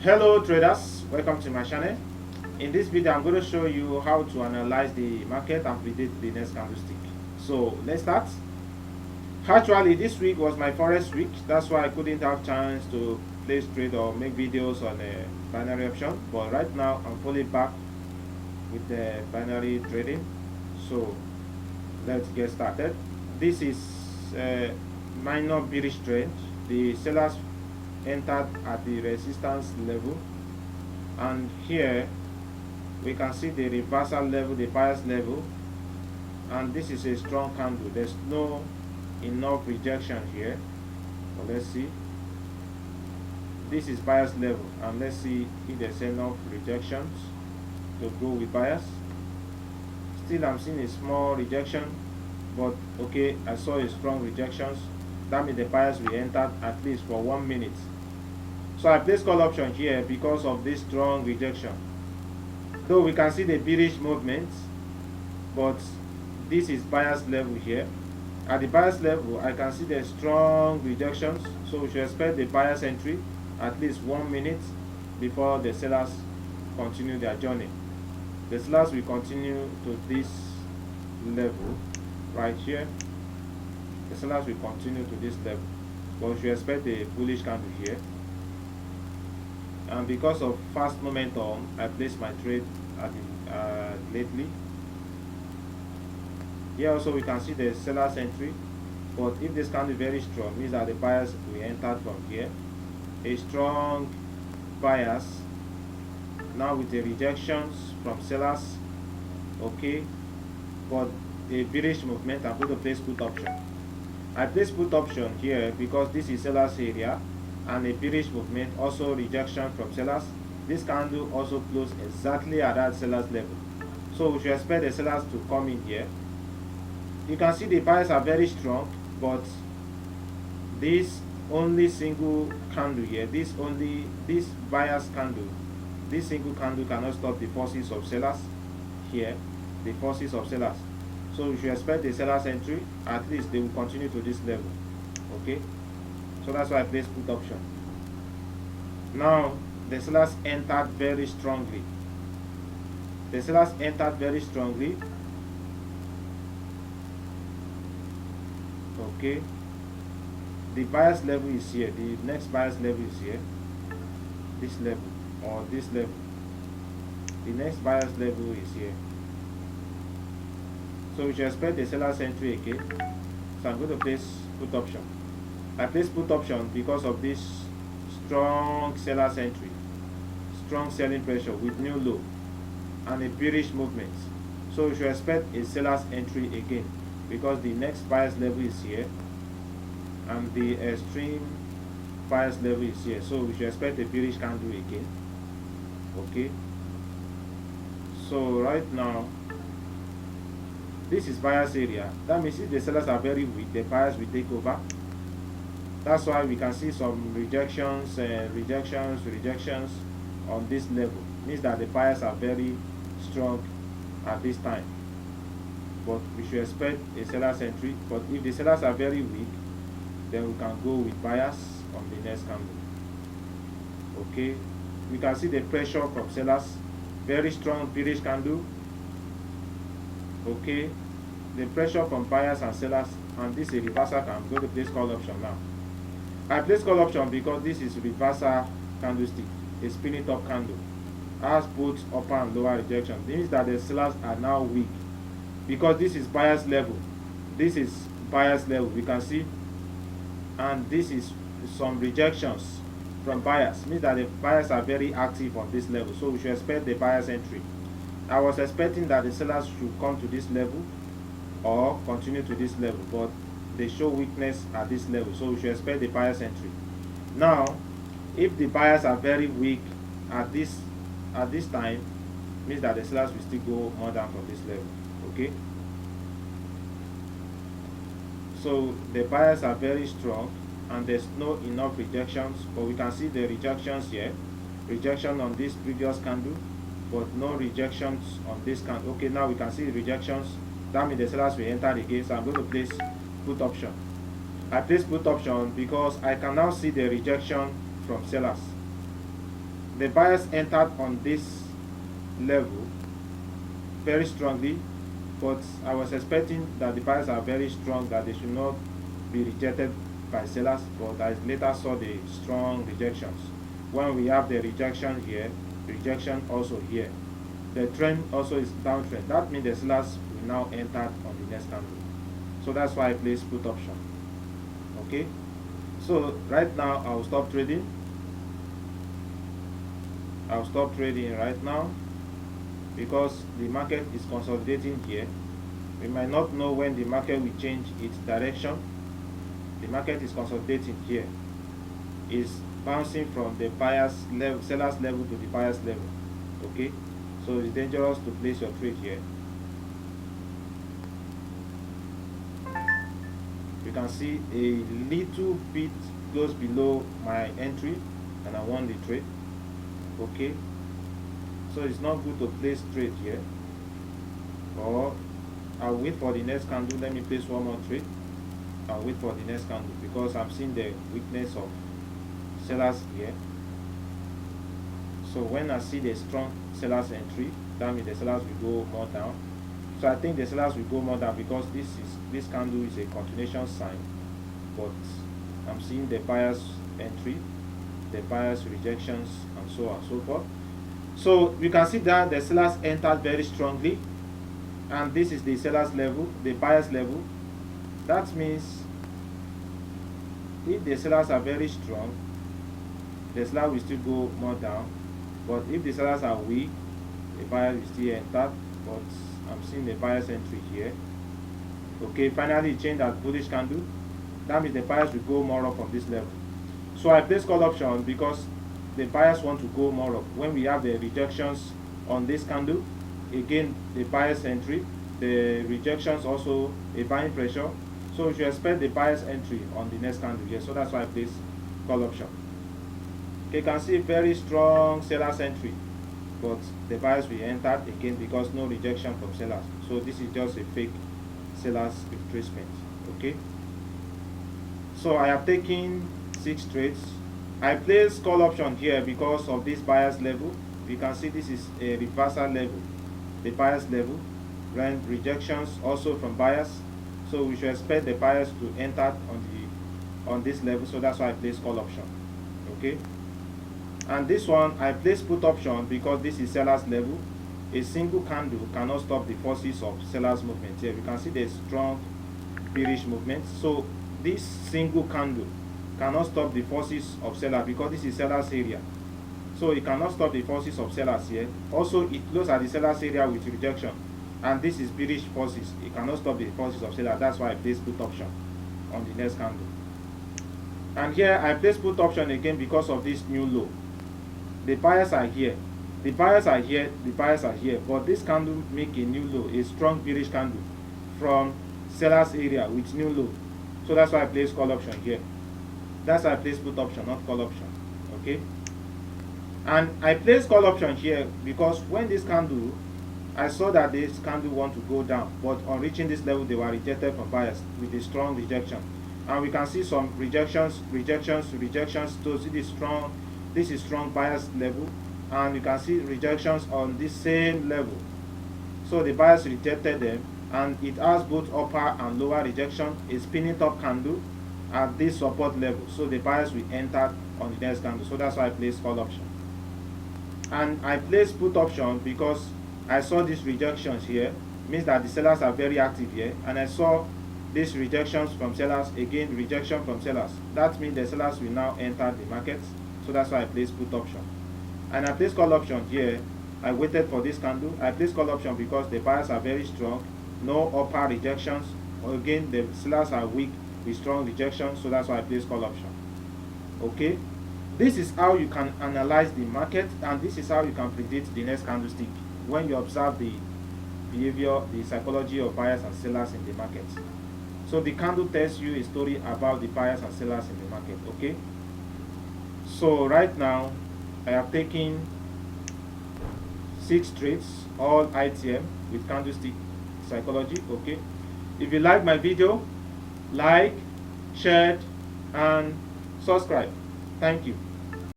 Hello traders, welcome to my channel. In this video I'm going to show you how to analyze the market and predict the next candlestick. So let's start. Actually this week was my forex week, that's why I couldn't have chance to place trade or make videos on a binary option, but right now I'm fully back with the binary trading. So let's get started. This is a minor bearish trend. The sellers entered at the resistance level, and here we can see the reversal level, the bias level, and this is a strong candle. There's no enough rejection here, but let's see. This is bias level, and let's see if there's enough rejections to go with bias. Still I'm seeing a small rejection, but okay, I saw a strong rejections. That means the bias we entered at least for 1 minute. So I placed call option here because of this strong rejection. Though we can see the bearish movement, but this is bias level here. At the bias level, I can see the strong rejections. So we should expect the bias entry at least 1 minute before the sellers continue their journey. The sellers will continue to this level right here. The sellers will continue to this level, but we should expect a bullish candle here. And because of fast momentum, I placed my trade at lately. Here also we can see the seller's entry, but if this candle is very strong, means that the bias we entered from here, a strong bias now with the rejections from sellers, okay, but a bearish movement. I'm going to place put option. I place put option here because this is seller's area, and a bearish movement, also rejection from sellers. This candle also closed exactly at that seller's level, so we should expect the sellers to come in here. You can see the buyers are very strong, but this only single candle here, this buyers candle, this single candle cannot stop the forces of sellers here, the forces of sellers. So we should expect the sellers entry, at least they will continue to this level. Okay, so that's why I placed put option. Now the sellers entered very strongly. The sellers entered very strongly. Okay, the bias level is here. The next bias level is here. This level or this level. The next bias level is here. So we should expect the seller's entry again. So I'm going to place put option. I place put option because of this strong seller's entry, strong selling pressure with new low and a bearish movement. So we should expect a seller's entry again because the next bias level is here and the extreme bias level is here. So we should expect a bearish candle again. Okay, so right now this is buyers area. That means if the sellers are very weak, the buyers will take over. That's why we can see some rejections on this level. Means that the buyers are very strong at this time, but we should expect a seller's entry. But if the sellers are very weak, then we can go with buyers on the next candle. Okay, we can see the pressure from sellers, very strong bearish candle. Okay, the pressure from buyers and sellers, and this is a reversal candle. I'm going to place call option now. I place call option because this is reversal candlestick, a spinning top candle, has both upper and lower rejection. This means that the sellers are now weak because this is buyers level. This is buyers level, we can see, and this is some rejections from buyers. Means that the buyers are very active on this level, so we should expect the buyers entry. I was expecting that the sellers should come to this level or continue to this level, but they show weakness at this level, so we should expect the buyers entry. Now if the buyers are very weak at this time, means that the sellers will still go more down from this level. Okay, so the buyers are very strong and there's no enough rejections, but we can see the rejections here, rejection on this previous candle, but no rejections on this candle. Okay, now we can see the rejections. That means the sellers will enter again. So I'm going to place put option. I place put option because I can now see the rejection from sellers. the buyers entered on this level very strongly, but I was expecting that the buyers are very strong, that they should not be rejected by sellers, but I later saw the strong rejections. When we have the rejection here, rejection also here, the trend also is downtrend. That means the sellers will now enter on the next candle. So that's why I placed put option. Okay, so right now I'll stop trading. I'll stop trading right now because the market is consolidating here. We might not know when the market will change its direction. The market is consolidating here. It's bouncing from the buyer's level, seller's level to the buyer's level. Okay, so it's dangerous to place your trade here. You can see a little bit goes below my entry and I won the trade. Okay, so it's not good to place trade here, or I'll wait for the next candle. Let me place one more trade. I'll wait for the next candle because I'm seeing the weakness of sellers here. So when I see the strong sellers entry, that means the sellers will go more down. So I think the sellers will go more down because this candle is a continuation sign, but I'm seeing the buyers entry, the buyers rejections, and so on and so forth. So you can see that the sellers entered very strongly, and this is the sellers level, the buyers level. That means if the sellers are very strong, the seller will still go more down, but if the sellers are weak, the buyer will still enter. But I'm seeing the buyer's entry here. Okay, finally it changed that bullish candle. That means the buyers will go more up from this level. So I place call option because the buyers want to go more up. When we have the rejections on this candle, again the buyer's entry, the rejections also a buying pressure. So we should expect the buyer's entry on the next candle here. So that's why I place call option. Okay, you can see very strong seller's entry, but the buyers will enter again because no rejection from sellers. So this is just a fake seller's retracement. Okay, so I have taken 6 trades. I place call option here because of this buyer's level. You can see this is a reversal level, the buyer's level, when rejections also from buyers. So we should expect the buyers to enter on this level. So that's why I place call option. Okay, and this one I place put option because this is seller's level. A single candle cannot stop the forces of seller's movement. Here we can see the strong bearish movement. So this single candle cannot stop the forces of seller because this is seller's area. So it cannot stop the forces of sellers here. Also it closes at the seller's area with rejection, and this is bearish forces. It cannot stop the forces of seller. That's why I place put option on the next candle. And here I place put option again because of this new low. The buyers are here, the buyers are here, the buyers are here, but this candle make a new low, a strong bearish candle from seller's area with new low. So that's why I place call option here. That's why I place put option, not call option. Okay, and I place call option here because when this candle, I saw that this candle want to go down, but on reaching this level they were rejected from buyers with a strong rejection, and we can see some rejections. So this is strong buyers level, and you can see rejections on this same level. So the buyers rejected them, and it has both upper and lower rejection, a spinning top candle at this support level. So the buyers will enter on the next candle. So that's why I place call option. And I place put option because I saw these rejections here, means that the sellers are very active here, and I saw these rejections from sellers, again rejection from sellers. That means the sellers will now enter the market. So that's why I place put option. And I place call option here. I waited for this candle. I place call option because the buyers are very strong, no upper rejections. Again, the sellers are weak with strong rejections. So that's why I place call option. Okay, this is how you can analyze the market, and this is how you can predict the next candlestick when you observe the behavior, the psychology of buyers and sellers in the market. So the candle tells you a story about the buyers and sellers in the market. Okay, so right now I have taken 6 trades, all ITM with candlestick psychology. Okay, if you like my video, like, share, and subscribe. Thank you.